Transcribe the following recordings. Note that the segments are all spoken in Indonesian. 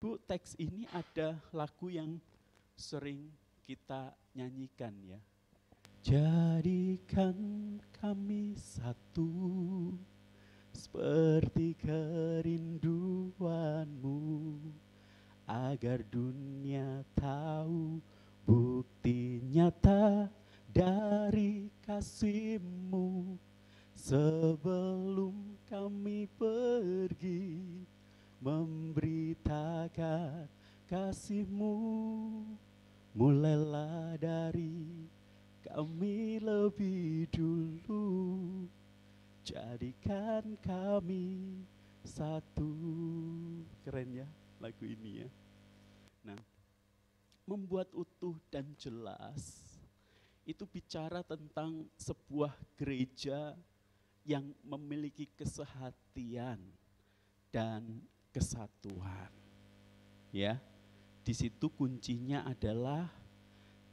Ibu, teks ini ada lagu yang sering kita nyanyikan ya. Jadikan kami satu seperti kerinduanmu, agar dunia tahu bukti nyata dari kasih-Mu. Sebelum kami pergi memberitakan kasih-Mu, mulailah dari kami lebih dulu, jadikan kami satu. Keren ya lagu ini ya. Nah, membuat utuh dan jelas itu bicara tentang sebuah gereja yang memiliki kesehatian dan kesatuan. Ya, di situ kuncinya adalah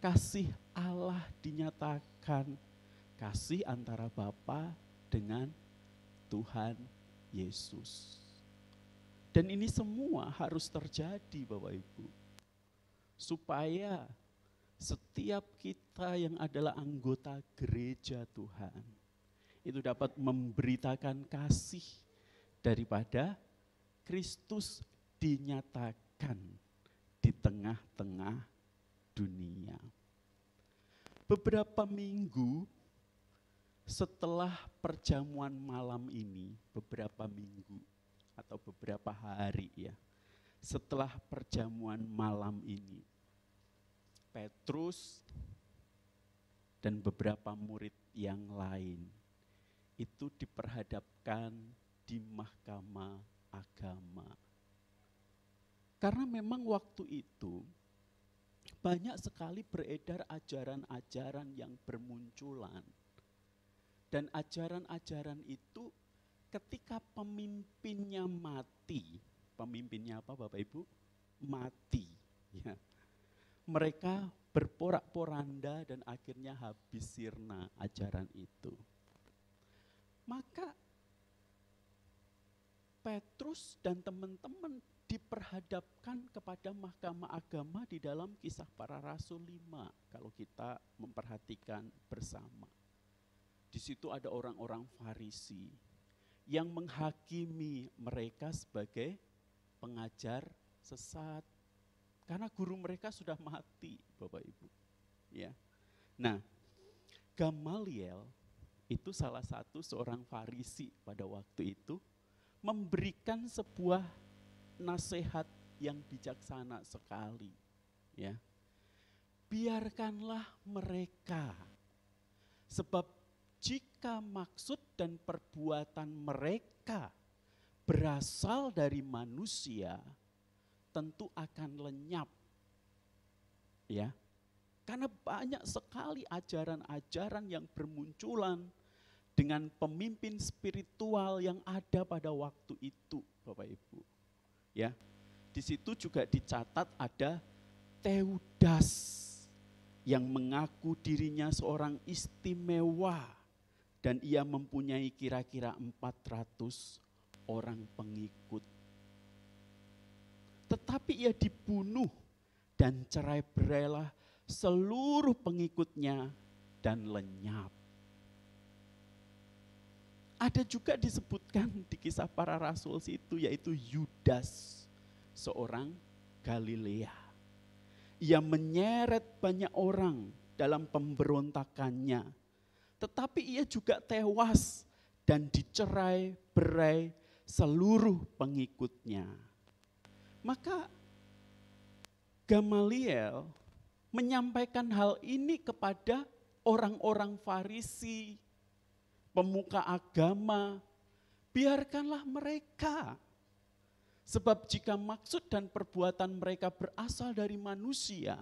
kasih Allah dinyatakan, kasih antara Bapa dengan Tuhan Yesus. Dan ini semua harus terjadi Bapak Ibu, supaya setiap kita yang adalah anggota gereja Tuhan itu dapat memberitakan kasih daripada Kristus dinyatakan di tengah-tengah dunia. Beberapa minggu setelah perjamuan malam ini, beberapa minggu atau beberapa hari ya, setelah perjamuan malam ini, Petrus dan beberapa murid yang lain itu diperhadapkan di mahkamah agama. Karena memang waktu itu banyak sekali beredar ajaran-ajaran yang bermunculan. Dan ajaran-ajaran itu ketika pemimpinnya mati, pemimpinnya apa Bapak Ibu? Mati. Ya. Mereka berporak-poranda dan akhirnya habis sirna ajaran itu. Maka Petrus dan teman-teman diperhadapkan kepada mahkamah agama di dalam Kisah Para Rasul 5 kalau kita memperhatikan bersama. Di situ ada orang-orang Farisi yang menghakimi mereka sebagai pengajar sesat karena guru mereka sudah mati, Bapak Ibu. Ya. Nah, Gamaliel itu salah satu seorang Farisi pada waktu itu memberikan sebuah nasihat yang bijaksana sekali, ya. Biarkanlah mereka, sebab jika maksud dan perbuatan mereka berasal dari manusia, tentu akan lenyap, ya. Karena banyak sekali ajaran-ajaran yang bermunculan dengan pemimpin spiritual yang ada pada waktu itu, Bapak Ibu. Ya, di situ juga dicatat ada Teudas yang mengaku dirinya seorang istimewa dan ia mempunyai kira-kira 400 orang pengikut. Tetapi ia dibunuh dan cerai-berailah seluruh pengikutnya dan lenyap. Ada juga disebutkan di Kisah Para Rasul itu, yaitu Yudas, seorang Galilea. Ia menyeret banyak orang dalam pemberontakannya, tetapi ia juga tewas dan dicerai-berai seluruh pengikutnya. Maka Gamaliel menyampaikan hal ini kepada orang-orang Farisi, pemuka agama, biarkanlah mereka. Sebab jika maksud dan perbuatan mereka berasal dari manusia,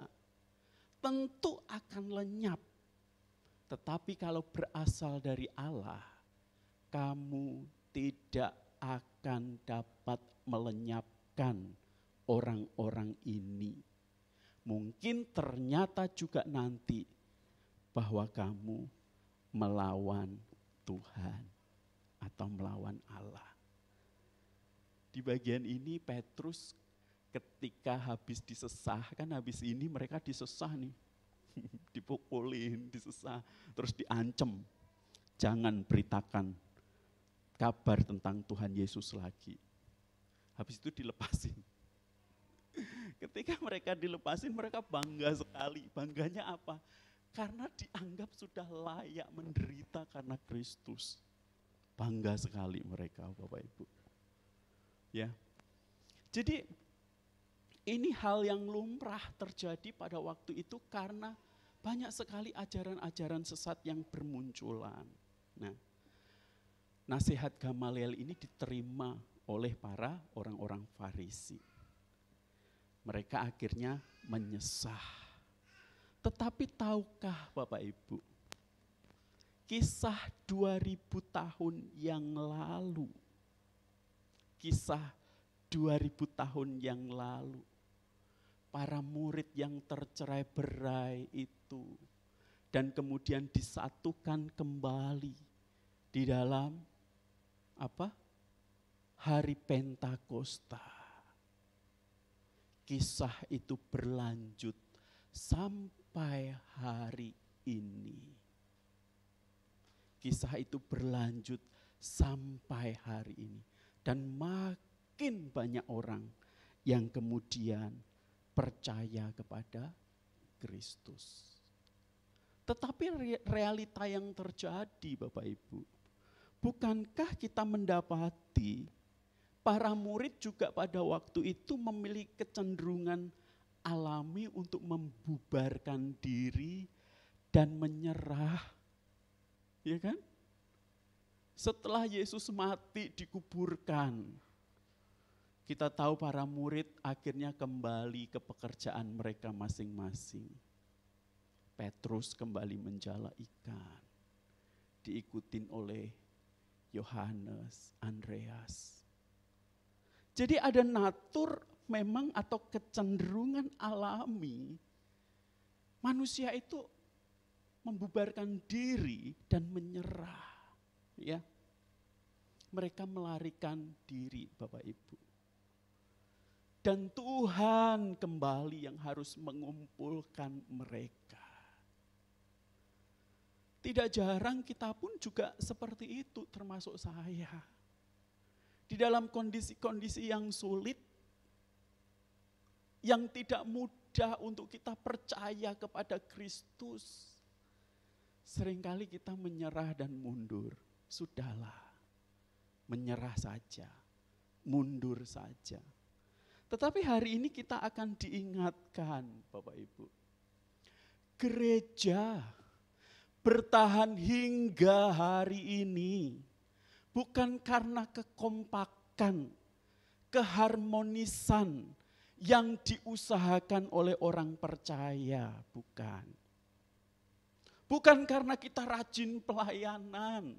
tentu akan lenyap. Tetapi kalau berasal dari Allah, kamu tidak akan dapat melenyapkan orang-orang ini. Mungkin ternyata juga nanti bahwa kamu melawan Tuhan atau melawan Allah. Di bagian ini Petrus ketika habis disesah, kan habis ini mereka disesah nih, dipukulin, disesah, terus diancem, jangan beritakan kabar tentang Tuhan Yesus lagi. Habis itu dilepasin. Ketika mereka dilepasin, mereka bangga sekali. Bangganya apa? Karena dianggap sudah layak menderita karena Kristus. Bangga sekali mereka, Bapak Ibu. Ya. Jadi ini hal yang lumrah terjadi pada waktu itu karena banyak sekali ajaran-ajaran sesat yang bermunculan. Nah, nasihat Gamaliel ini diterima oleh para orang-orang Farisi. Mereka akhirnya menyesah. Tetapi tahukah Bapak Ibu, kisah 2000 tahun yang lalu, kisah 2000 tahun yang lalu, para murid yang tercerai-berai itu, dan kemudian disatukan kembali di dalam apa? Hari Pentakosta. Kisah itu berlanjut sampai hari ini. Kisah itu berlanjut sampai hari ini. Dan makin banyak orang yang kemudian percaya kepada Kristus. Tetapi realita yang terjadi Bapak Ibu, bukankah kita mendapati para murid juga pada waktu itu memiliki kecenderungan alami untuk membubarkan diri dan menyerah. Ya kan? Setelah Yesus mati dikuburkan, kita tahu para murid akhirnya kembali ke pekerjaan mereka masing-masing. Petrus kembali menjala ikan, diikutin oleh Yohanes, Andreas. Jadi ada natur memang atau kecenderungan alami manusia itu membubarkan diri dan menyerah. Ya, mereka melarikan diri Bapak Ibu. Dan Tuhan kembali yang harus mengumpulkan mereka. Tidak jarang kita pun juga seperti itu, termasuk saya. Di dalam kondisi-kondisi yang sulit, yang tidak mudah untuk kita percaya kepada Kristus, seringkali kita menyerah dan mundur. Sudahlah, menyerah saja, mundur saja. Tetapi hari ini kita akan diingatkan Bapak Ibu, gereja bertahan hingga hari ini bukan karena kekompakan, keharmonisan yang diusahakan oleh orang percaya, bukan. Bukan karena kita rajin pelayanan.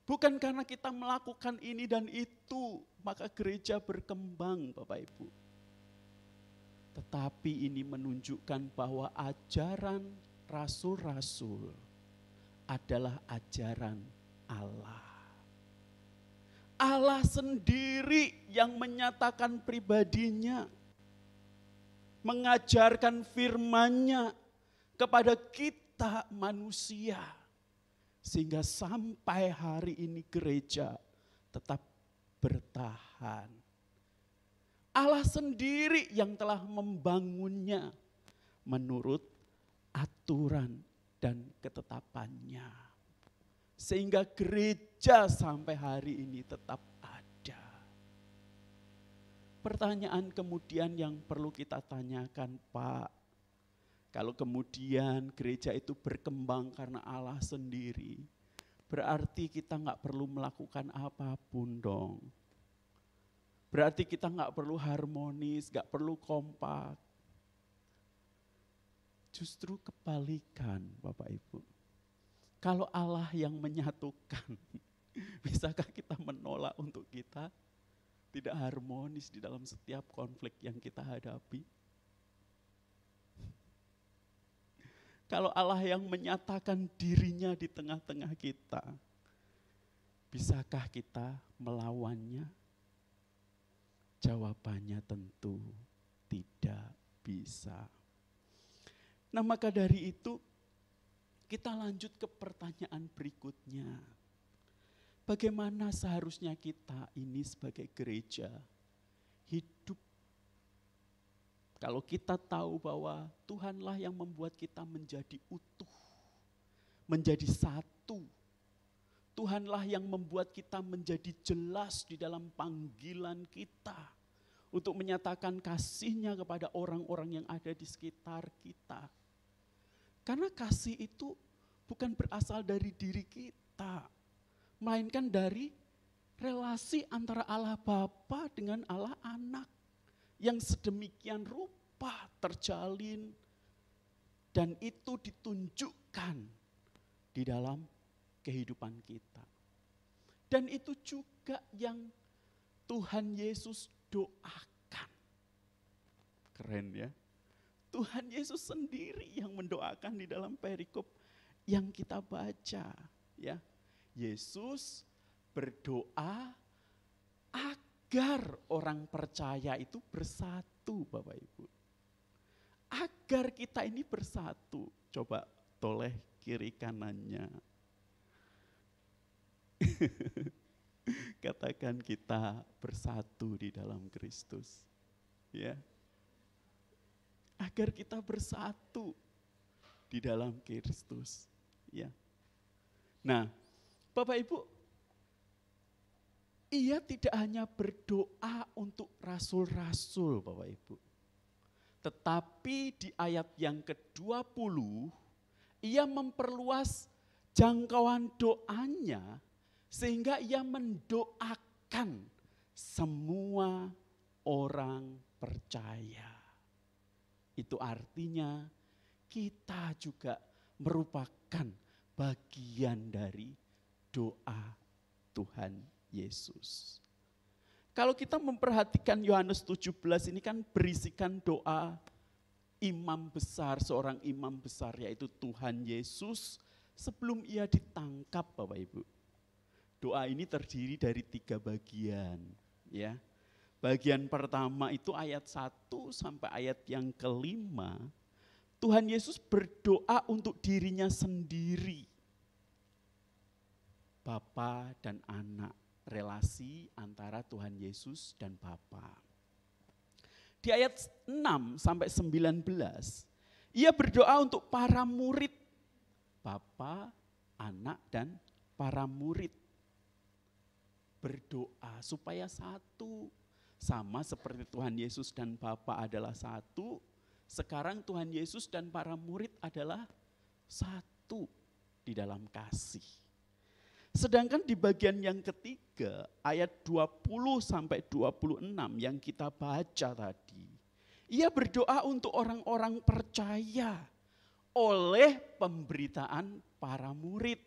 Bukan karena kita melakukan ini dan itu, maka gereja berkembang Bapak Ibu. Tetapi ini menunjukkan bahwa ajaran rasul-rasul adalah ajaran Allah. Allah sendiri yang menyatakan pribadinya, mengajarkan firman-Nya kepada kita manusia. Sehingga sampai hari ini gereja tetap bertahan. Allah sendiri yang telah membangunnya menurut aturan dan ketetapannya. Sehingga gereja sampai hari ini tetap ada. Pertanyaan kemudian yang perlu kita tanyakan, Pak, kalau kemudian gereja itu berkembang karena Allah sendiri, berarti kita nggak perlu melakukan apapun dong. Berarti kita nggak perlu harmonis, nggak perlu kompak. Justru kebalikan Bapak Ibu. Kalau Allah yang menyatukan, bisakah kita menolak untuk kita tidak harmonis di dalam setiap konflik yang kita hadapi? Kalau Allah yang menyatakan dirinya di tengah-tengah kita, bisakah kita melawannya? Jawabannya tentu tidak bisa. Nah, maka dari itu kita lanjut ke pertanyaan berikutnya. Bagaimana seharusnya kita ini sebagai gereja hidup? Kalau kita tahu bahwa Tuhanlah yang membuat kita menjadi utuh, menjadi satu. Tuhanlah yang membuat kita menjadi jelas di dalam panggilan kita untuk menyatakan kasih-Nya kepada orang-orang yang ada di sekitar kita. Karena kasih itu bukan berasal dari diri kita, melainkan dari relasi antara Allah Bapa dengan Allah Anak yang sedemikian rupa terjalin dan itu ditunjukkan di dalam kehidupan kita. Dan itu juga yang Tuhan Yesus doakan. Keren ya. Tuhan Yesus sendiri yang mendoakan di dalam perikop yang kita baca, ya. Yesus berdoa agar orang percaya itu bersatu, Bapak Ibu. Agar kita ini bersatu. Coba toleh kiri kanannya. Katakan kita bersatu di dalam Kristus. Ya. Agar kita bersatu di dalam Kristus. Ya. Nah, Bapak Ibu, ia tidak hanya berdoa untuk rasul-rasul, Bapak Ibu. Tetapi di ayat yang ke-20, ia memperluas jangkauan doanya sehingga ia mendoakan semua orang percaya. Itu artinya kita juga merupakan bagian dari doa Tuhan Yesus. Kalau kita memperhatikan Yohanes 17 ini kan berisikan doa imam besar, seorang imam besar yaitu Tuhan Yesus sebelum ia ditangkap, Bapak Ibu. Doa ini terdiri dari 3 bagian, ya. Bagian pertama itu ayat 1 sampai ayat yang ke-5. Tuhan Yesus berdoa untuk dirinya sendiri. Bapa dan anak, relasi antara Tuhan Yesus dan Bapa. Di ayat 6 sampai 19, ia berdoa untuk para murid. Bapa, anak dan para murid. Berdoa supaya satu. Sama seperti Tuhan Yesus dan Bapa adalah satu, sekarang Tuhan Yesus dan para murid adalah satu di dalam kasih. Sedangkan di bagian yang ketiga, ayat 20 sampai 26 yang kita baca tadi, ia berdoa untuk orang-orang percaya oleh pemberitaan para murid.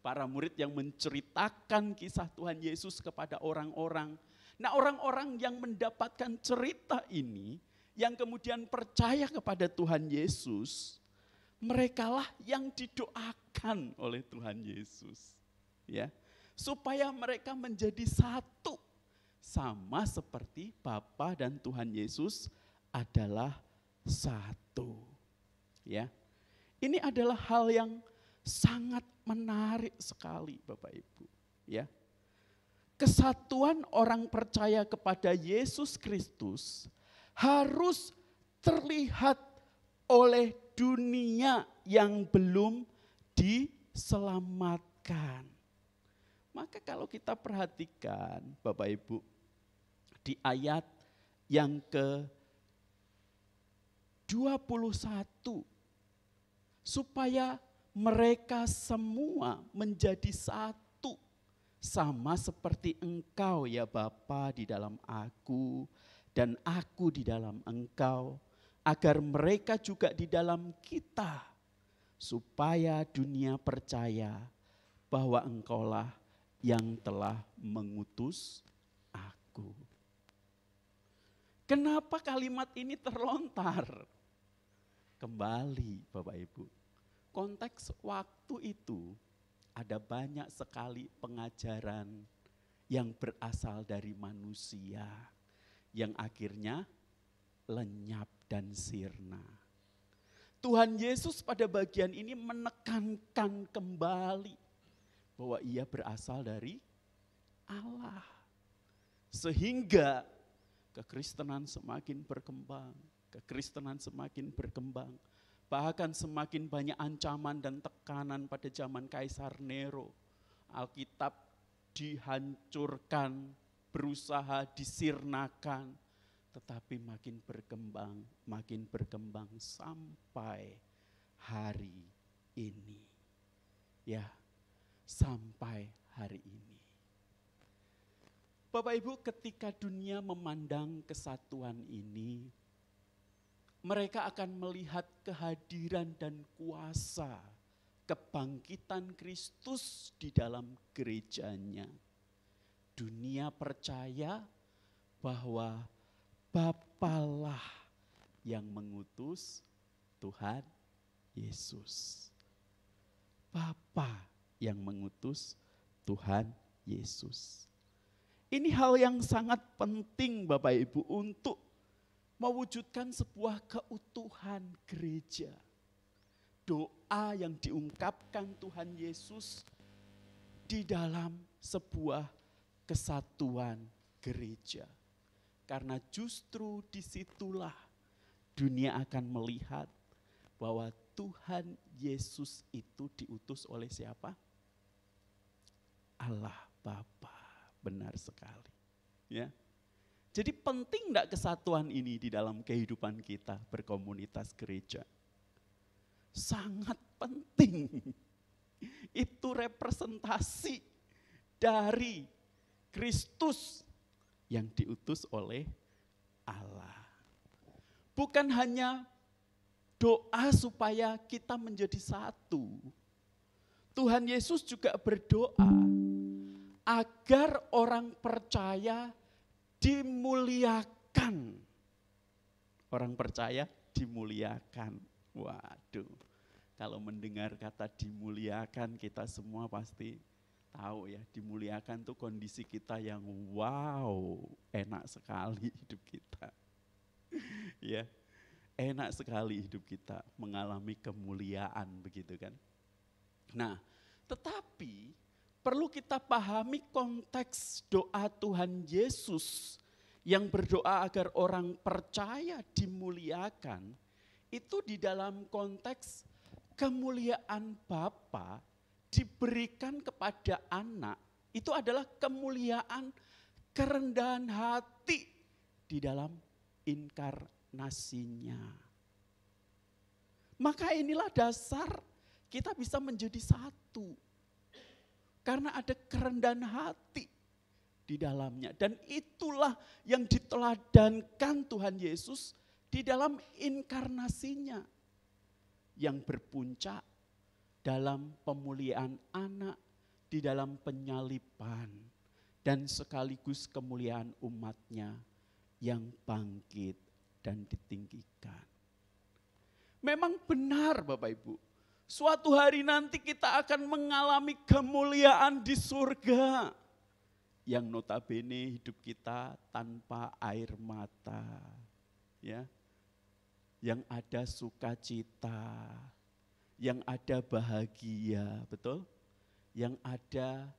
Para murid yang menceritakan kisah Tuhan Yesus kepada orang-orang. Nah, orang-orang yang mendapatkan cerita ini, yang kemudian percaya kepada Tuhan Yesus, merekalah yang didoakan oleh Tuhan Yesus. Ya, supaya mereka menjadi satu. Sama seperti Bapa dan Tuhan Yesus adalah satu. Ya, ini adalah hal yang sangat menarik sekali, Bapak Ibu. Ya, kesatuan orang percaya kepada Yesus Kristus harus terlihat oleh dunia yang belum diselamatkan. Maka kalau kita perhatikan, Bapak Ibu, di ayat yang ke-21, supaya mereka semua menjadi satu, sama seperti Engkau ya Bapa di dalam aku, dan aku di dalam Engkau, agar mereka juga di dalam kita, supaya dunia percaya bahwa Engkaulah yang telah mengutus aku. Kenapa kalimat ini terlontar? Kembali Bapak Ibu, konteks waktu itu ada banyak sekali pengajaran yang berasal dari manusia, yang akhirnya lenyap dan sirna. Tuhan Yesus pada bagian ini menekankan kembali bahwa ia berasal dari Allah. Sehingga kekristenan semakin berkembang, bahkan semakin banyak ancaman dan tekanan pada zaman Kaisar Nero. Alkitab dihancurkan, berusaha disirnakan, tetapi makin berkembang sampai hari ini. Ya, sampai hari ini. Bapak Ibu, ketika dunia memandang kesatuan ini, mereka akan melihat kehadiran dan kuasa kebangkitan Kristus di dalam gerejanya. Dunia percaya bahwa Bapalah yang mengutus Tuhan Yesus. Bapa yang mengutus Tuhan Yesus. Ini hal yang sangat penting Bapak Ibu untuk mewujudkan sebuah keutuhan gereja. Doa yang diungkapkan Tuhan Yesus di dalam sebuah kesatuan gereja. Karena justru disitulah dunia akan melihat bahwa Tuhan Yesus itu diutus oleh siapa? Allah Bapa. Benar sekali. Ya. Jadi penting enggak kesatuan ini di dalam kehidupan kita berkomunitas gereja? Sangat penting. Itu representasi dari Kristus yang diutus oleh Allah. Bukan hanya doa supaya kita menjadi satu. Tuhan Yesus juga berdoa agar orang percaya dimuliakan. Orang percaya dimuliakan. Waduh, kalau mendengar kata dimuliakan kita semua pasti tahu ya, dimuliakan tuh kondisi kita yang wow, enak sekali hidup kita. Ya, enak sekali hidup kita mengalami kemuliaan begitu kan. Nah, tetapi perlu kita pahami konteks doa Tuhan Yesus yang berdoa agar orang percaya dimuliakan, itu di dalam konteks kemuliaan Bapa diberikan kepada anak, itu adalah kemuliaan kerendahan hati di dalam inkarnasinya. Maka inilah dasar kita bisa menjadi satu. Karena ada kerendahan hati di dalamnya. Dan itulah yang diteladankan Tuhan Yesus di dalam inkarnasinya. Yang berpuncak dalam pemuliaan anak, di dalam penyaliban. Dan sekaligus kemuliaan umatnya yang bangkit dan ditinggikan. Memang benar Bapak Ibu. Suatu hari nanti kita akan mengalami kemuliaan di surga. Yang notabene hidup kita tanpa air mata. Ya. Yang ada sukacita. Yang ada bahagia, betul? Yang ada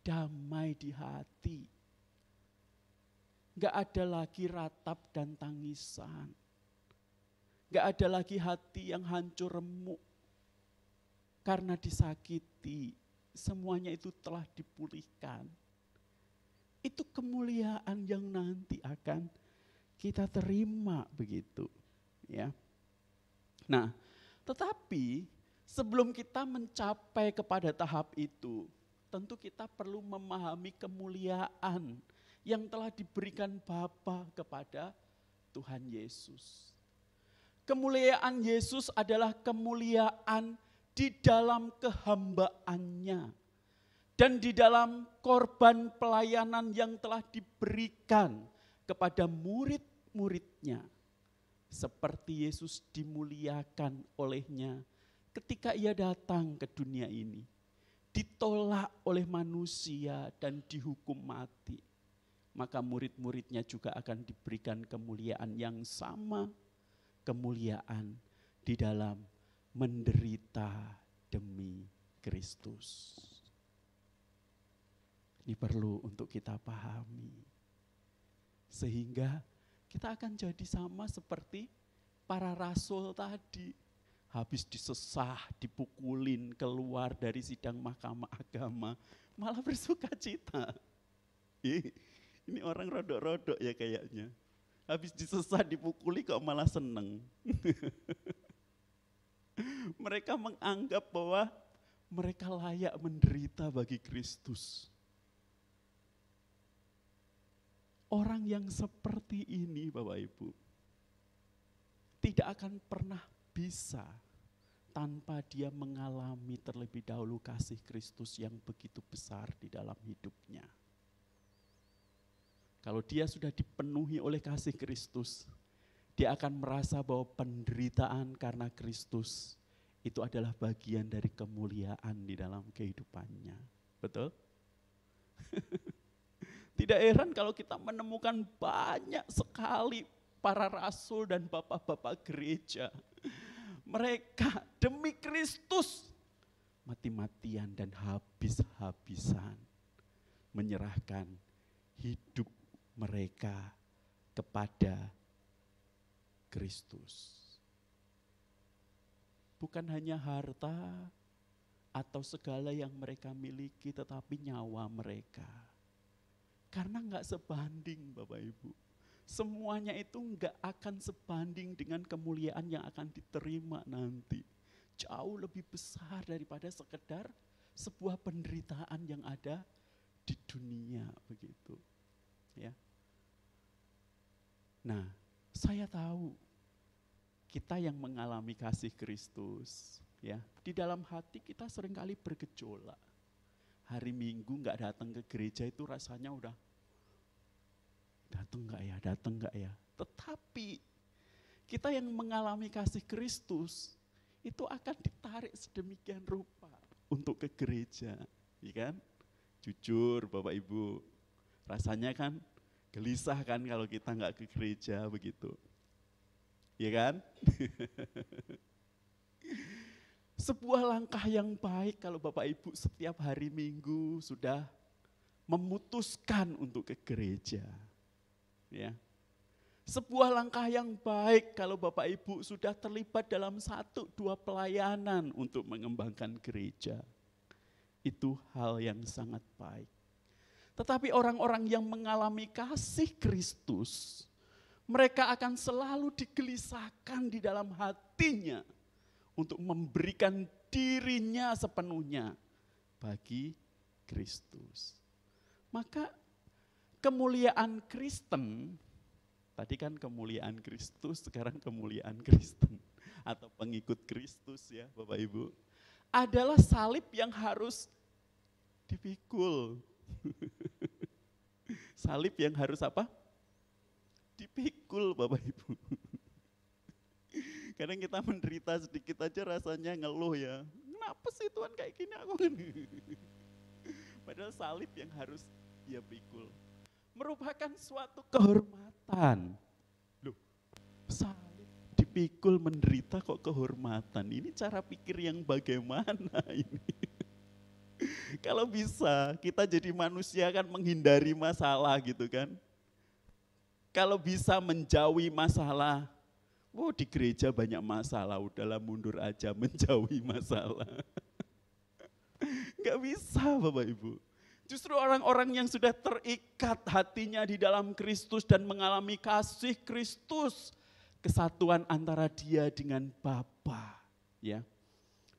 damai di hati. Enggak ada lagi ratap dan tangisan. Enggak ada lagi hati yang hancur remuk. Karena disakiti, semuanya itu telah dipulihkan. Itu kemuliaan yang nanti akan kita terima begitu. Ya. Nah, tetapi sebelum kita mencapai kepada tahap itu, tentu kita perlu memahami kemuliaan yang telah diberikan Bapa kepada Tuhan Yesus. Kemuliaan Yesus adalah kemuliaan di dalam kehambaannya dan di dalam korban pelayanan yang telah diberikan kepada murid-muridnya. Seperti Yesus dimuliakan olehnya ketika ia datang ke dunia ini. ditolak oleh manusia dan dihukum mati, maka murid-muridnya juga akan diberikan kemuliaan yang sama, kemuliaan di dalam menderita demi Kristus. Ini perlu untuk kita pahami. Sehingga kita akan jadi sama seperti para rasul tadi. Habis disesah, dipukulin, keluar dari sidang mahkamah agama, malah bersuka cita. Ini orang rodok-rodok ya kayaknya. Habis disesah, dipukuli kok malah seneng. Mereka menganggap bahwa mereka layak menderita bagi Kristus. Orang yang seperti ini Bapak Ibu, tidak akan pernah bisa tanpa dia mengalami terlebih dahulu kasih Kristus yang begitu besar di dalam hidupnya. Kalau dia sudah dipenuhi oleh kasih Kristus, dia akan merasa bahwa penderitaan karena Kristus itu adalah bagian dari kemuliaan di dalam kehidupannya. Betul? Tidak heran kalau kita menemukan banyak sekali para rasul dan bapak-bapak gereja. Mereka demi Kristus mati-matian dan habis-habisan menyerahkan hidup mereka kepada Kristus. Bukan hanya harta atau segala yang mereka miliki, tetapi nyawa mereka. Karena enggak sebanding Bapak Ibu. Semuanya itu enggak akan sebanding dengan kemuliaan yang akan diterima nanti. Jauh lebih besar daripada sekedar sebuah penderitaan yang ada di dunia begitu. Ya. Nah, saya tahu kita yang mengalami kasih Kristus, ya, di dalam hati kita seringkali bergejolak. Hari Minggu enggak datang ke gereja itu rasanya udah datang enggak ya. Tetapi kita yang mengalami kasih Kristus itu akan ditarik sedemikian rupa untuk ke gereja, ya kan? Jujur Bapak Ibu, rasanya kan gelisah kan kalau kita enggak ke gereja begitu. Ya kan? Sebuah langkah yang baik kalau Bapak Ibu setiap hari Minggu sudah memutuskan untuk ke gereja. Ya. Sebuah langkah yang baik kalau Bapak Ibu sudah terlibat dalam 1-2 pelayanan untuk mengembangkan gereja. Itu hal yang sangat baik. Tetapi orang-orang yang mengalami kasih Kristus, mereka akan selalu digelisahkan di dalam hatinya untuk memberikan dirinya sepenuhnya bagi Kristus. Maka kemuliaan Kristen, tadi kan kemuliaan Kristus, sekarang kemuliaan Kristen atau pengikut Kristus ya Bapak Ibu, adalah salib yang harus dipikul. Salib yang harus apa? Dipikul Bapak Ibu. Kadang kita menderita sedikit aja rasanya ngeluh ya. Kenapa sih Tuhan kayak gini aku? Padahal salib yang harus dia pikul merupakan suatu kehormatan. Loh, salib dipikul menderita kok kehormatan? Ini cara pikir yang bagaimana ini? Kalau bisa kita jadi manusia kan menghindari masalah gitu kan. Kalau bisa menjauhi masalah, di gereja banyak masalah, udahlah mundur aja menjauhi masalah. Enggak bisa Bapak Ibu. Justru orang-orang yang sudah terikat hatinya di dalam Kristus dan mengalami kasih Kristus, kesatuan antara dia dengan Bapa, ya.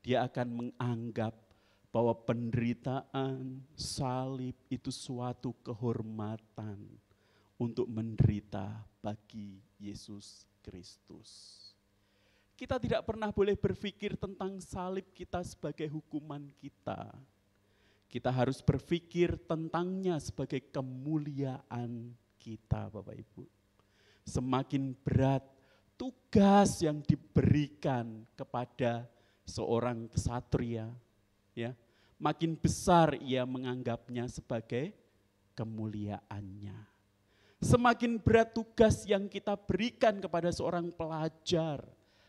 Dia akan menganggap bahwa penderitaan, salib itu suatu kehormatan untuk menderita bagi Yesus Kristus. Kita tidak pernah boleh berpikir tentang salib kita sebagai hukuman kita. Kita harus berpikir tentangnya sebagai kemuliaan kita Bapak Ibu. Semakin berat tugas yang diberikan kepada seorang ksatria, ya, makin besar ia menganggapnya sebagai kemuliaannya. Semakin berat tugas yang kita berikan kepada seorang pelajar,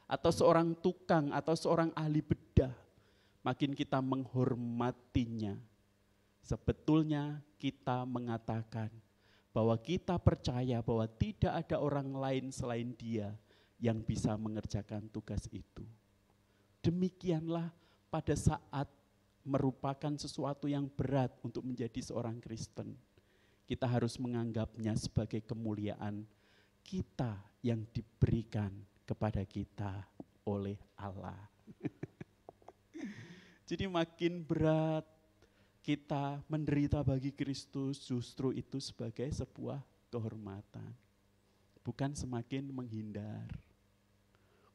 atau seorang tukang, atau seorang ahli bedah, makin kita menghormatinya. Sebetulnya kita mengatakan bahwa kita percaya bahwa tidak ada orang lain selain dia yang bisa mengerjakan tugas itu. Demikianlah pada saat merupakan sesuatu yang berat untuk menjadi seorang Kristen, kita harus menganggapnya sebagai kemuliaan kita yang diberikan kepada kita oleh Allah. Jadi makin berat kita menderita bagi Kristus, justru itu sebagai sebuah kehormatan. Bukan semakin menghindar.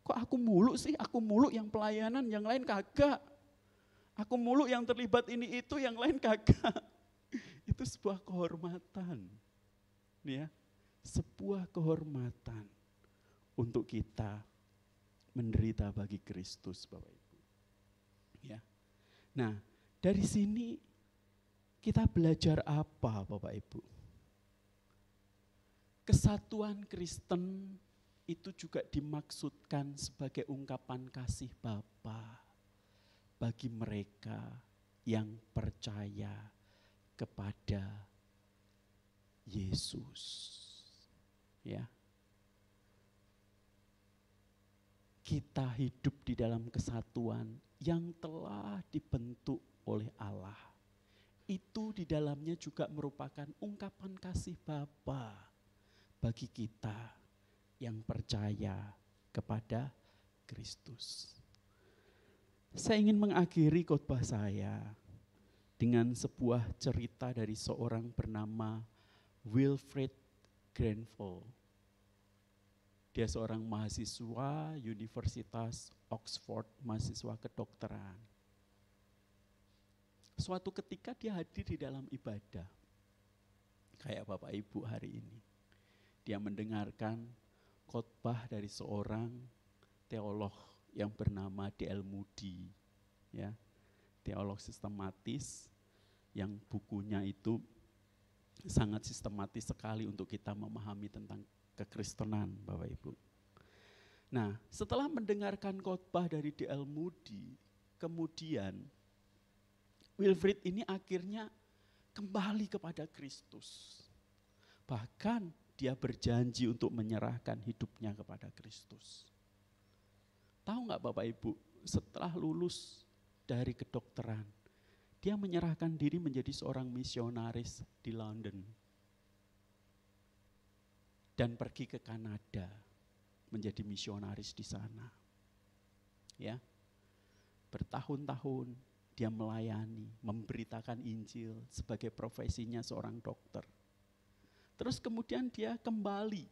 Kok aku mulu sih? Aku mulu yang pelayanan, yang lain kagak. Aku mulu yang terlibat ini itu, yang lain kagak. Itu sebuah kehormatan. Ya, sebuah kehormatan untuk kita menderita bagi Kristus, Bapak Ibu. Ya. Nah, dari sini kita belajar apa, Bapak Ibu? Kesatuan Kristen itu juga dimaksudkan sebagai ungkapan kasih Bapa bagi mereka yang percaya kepada Yesus. Ya. Kita hidup di dalam kesatuan yang telah dibentuk oleh Allah. Itu di dalamnya juga merupakan ungkapan kasih Bapa bagi kita yang percaya kepada Kristus. Saya ingin mengakhiri khotbah saya dengan sebuah cerita dari seorang bernama Wilfred Grenfell. Dia seorang mahasiswa Universitas Oxford, mahasiswa kedokteran. Suatu ketika dia hadir di dalam ibadah, kayak Bapak Ibu hari ini. Dia mendengarkan khotbah dari seorang teolog yang bernama D.L. Moody, ya, teolog sistematis yang bukunya itu sangat sistematis sekali untuk kita memahami tentang kekristenan, Bapak Ibu. Nah, setelah mendengarkan khotbah dari D.L. Moody, kemudian Wilfred ini akhirnya kembali kepada Kristus. Bahkan dia berjanji untuk menyerahkan hidupnya kepada Kristus. Tahu nggak Bapak Ibu, setelah lulus dari kedokteran, dia menyerahkan diri menjadi seorang misionaris di London. Dan pergi ke Kanada, menjadi misionaris di sana. Ya, bertahun-tahun dia melayani, memberitakan Injil sebagai profesinya seorang dokter. Terus kemudian dia kembali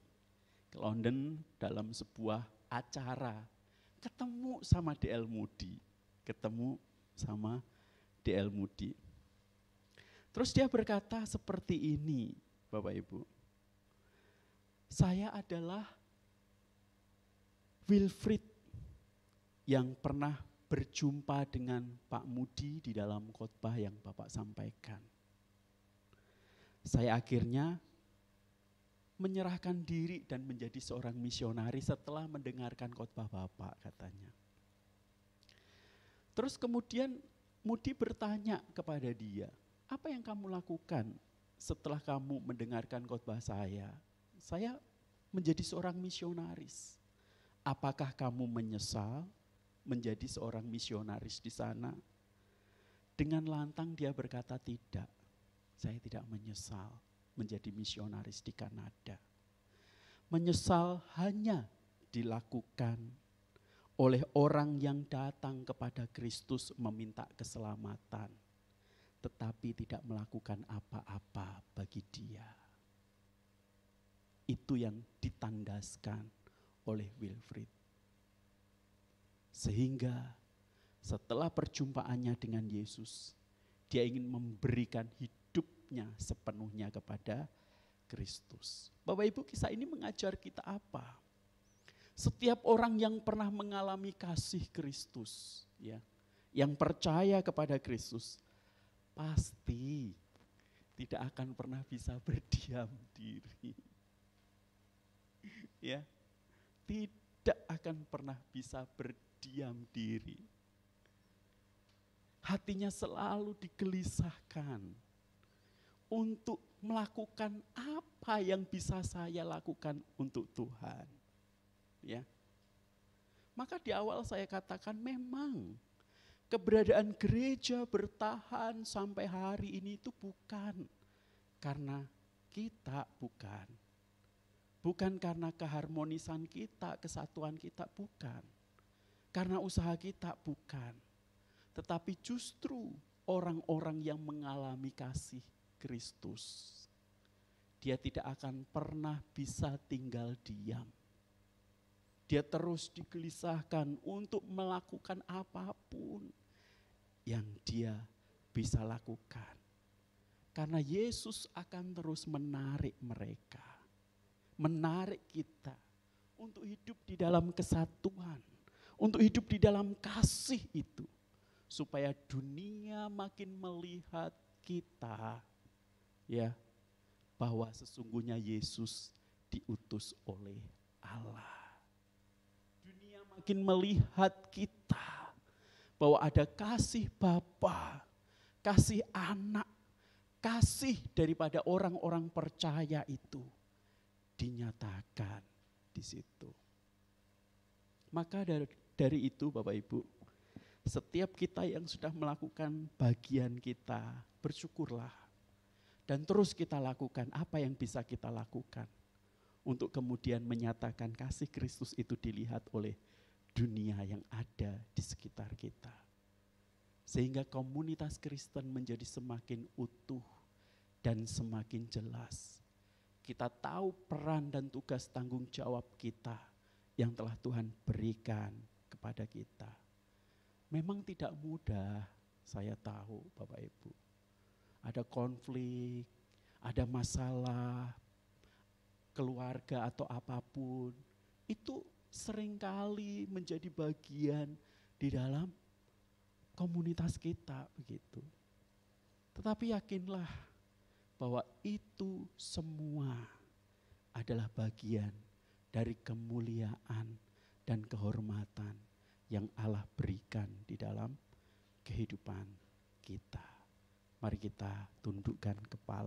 ke London dalam sebuah acara, ketemu sama D.L. Moody, Terus dia berkata seperti ini, Bapak Ibu. Saya adalah Wilfred yang pernah berjumpa dengan Pak Moody di dalam khotbah yang Bapak sampaikan. Saya akhirnya menyerahkan diri dan menjadi seorang misionaris setelah mendengarkan khotbah Bapak, katanya. Terus kemudian Moody bertanya kepada dia, apa yang kamu lakukan setelah kamu mendengarkan khotbah saya? Saya menjadi seorang misionaris. Apakah kamu menyesal menjadi seorang misionaris di sana? Dengan lantang dia berkata, tidak, saya tidak menyesal menjadi misionaris di Kanada. Menyesal hanya dilakukan oleh orang yang datang kepada Kristus meminta keselamatan, tetapi tidak melakukan apa-apa bagi dia. Itu yang ditandaskan oleh Wilfred. Sehingga setelah perjumpaannya dengan Yesus, dia ingin memberikan hidupnya sepenuhnya kepada Kristus. Bapak Ibu, kisah ini mengajar kita apa? Setiap orang yang pernah mengalami kasih Kristus, ya, yang percaya kepada Kristus, pasti tidak akan pernah bisa berdiam diri. Ya, tidak akan pernah bisa berdiam diri. Hatinya selalu digelisahkan untuk melakukan apa yang bisa saya lakukan untuk Tuhan. Ya. Maka di awal saya katakan memang keberadaan gereja bertahan sampai hari ini itu bukan karena kita, bukan. Bukan karena keharmonisan kita, kesatuan kita, bukan. Karena usaha kita, bukan. Tetapi justru orang-orang yang mengalami kasih Kristus, dia tidak akan pernah bisa tinggal diam. Dia terus digelisahkan untuk melakukan apapun yang dia bisa lakukan. Karena Yesus akan terus menarik mereka, menarik kita untuk hidup di dalam kesatuan, untuk hidup di dalam kasih itu. Supaya dunia makin melihat kita, ya, bahwa sesungguhnya Yesus diutus oleh Allah. Dunia makin melihat kita bahwa ada kasih Bapa, kasih anak, kasih daripada orang-orang percaya itu dinyatakan di situ. Maka dari itu Bapak Ibu, setiap kita yang sudah melakukan bagian kita, bersyukurlah. Dan terus kita lakukan apa yang bisa kita lakukan. Untuk kemudian menyatakan kasih Kristus itu dilihat oleh dunia yang ada di sekitar kita. Sehingga komunitas Kristen menjadi semakin utuh dan semakin jelas. Kita tahu peran dan tugas tanggung jawab kita yang telah Tuhan berikan kepada kita. Memang tidak mudah, saya tahu Bapak Ibu. Ada konflik, ada masalah, keluarga atau apapun. Itu seringkali menjadi bagian di dalam komunitas kita begitu. Tetapi yakinlah bahwa itu semua adalah bagian dari kemuliaan dan kehormatan yang Allah berikan di dalam kehidupan kita. Mari kita tundukkan kepala.